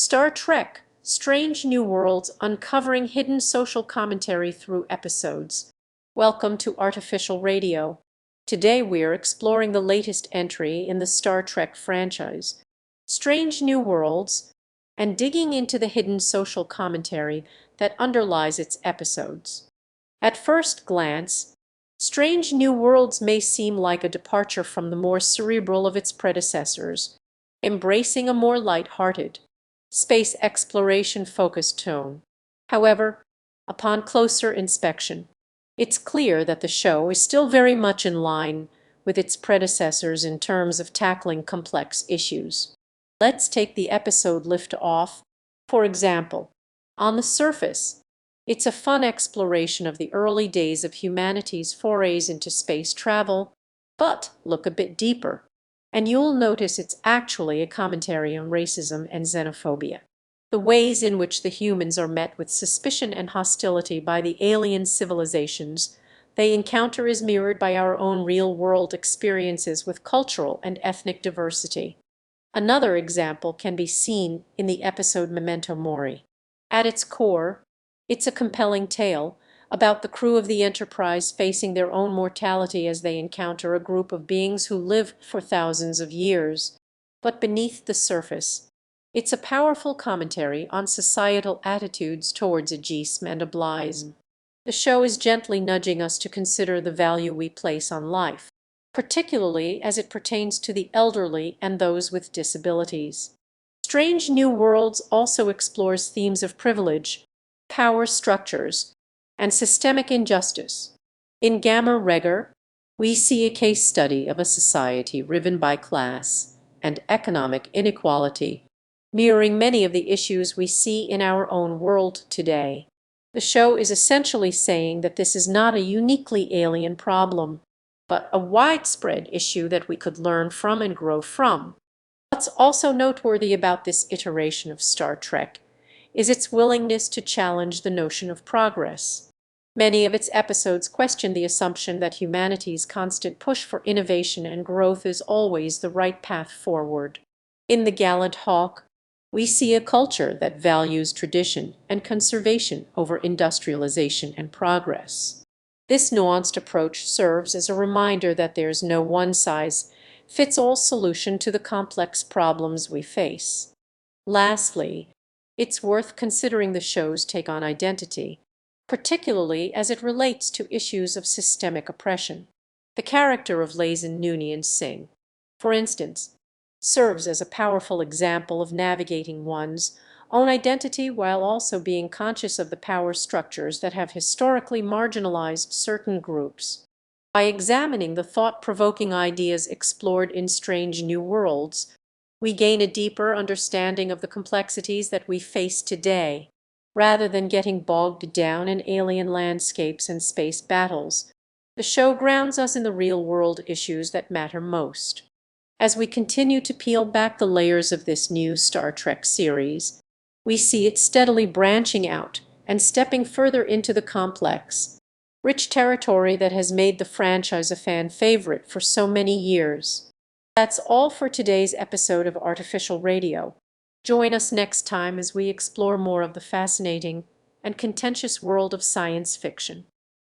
Star Trek: Strange New Worlds, uncovering hidden social commentary through episodes. Welcome to Artificial Radio. Today we're exploring the latest entry in the Star Trek franchise, Strange New Worlds, and digging into the hidden social commentary that underlies its episodes. At first glance, Strange New Worlds may seem like a departure from the more cerebral of its predecessors, embracing a more light-hearted, space exploration-focused tone. However, upon closer inspection, it's clear that the show is still very much in line with its predecessors in terms of tackling complex issues. Let's take the episode Lift Off, for example. On the surface, it's a fun exploration of the early days of humanity's forays into space travel, but look a bit deeper, and you'll notice it's actually a commentary on racism and xenophobia. The ways in which the humans are met with suspicion and hostility by the alien civilizations they encounter is mirrored by our own real-world experiences with cultural and ethnic diversity. Another example can be seen in the episode Memento Mori. At its core, it's a compelling tale about the crew of the Enterprise facing their own mortality as they encounter a group of beings who live for thousands of years. But beneath the surface, it's a powerful commentary on societal attitudes towards ageism and ableism. The show is gently nudging us to consider the value we place on life, particularly as it pertains to the elderly and those with disabilities. Strange New Worlds also explores themes of privilege, power structures, and systemic injustice. In Gamma Regor, we see a case study of a society riven by class and economic inequality, mirroring many of the issues we see in our own world today. The show is essentially saying that this is not a uniquely alien problem, but a widespread issue that we could learn from and grow from. What's also noteworthy about this iteration of Star Trek is its willingness to challenge the notion of progress. Many of its episodes question the assumption that humanity's constant push for innovation and growth is always the right path forward. In The Gallant Hawk, we see a culture that values tradition and conservation over industrialization and progress. This nuanced approach serves as a reminder that there's no one-size-fits-all solution to the complex problems we face. Lastly, it's worth considering the show's take on identity, particularly as it relates to issues of systemic oppression. The character of Lazen Noonien Singh, for instance, serves as a powerful example of navigating one's own identity while also being conscious of the power structures that have historically marginalized certain groups. By examining the thought-provoking ideas explored in Strange New Worlds, we gain a deeper understanding of the complexities that we face today. Rather than getting bogged down in alien landscapes and space battles, the show grounds us in the real-world issues that matter most. As we continue to peel back the layers of this new Star Trek series, we see it steadily branching out and stepping further into the complex, rich territory that has made the franchise a fan favorite for so many years. That's all for today's episode of Artificial Radio. Join us next time as we explore more of the fascinating and contentious world of science fiction.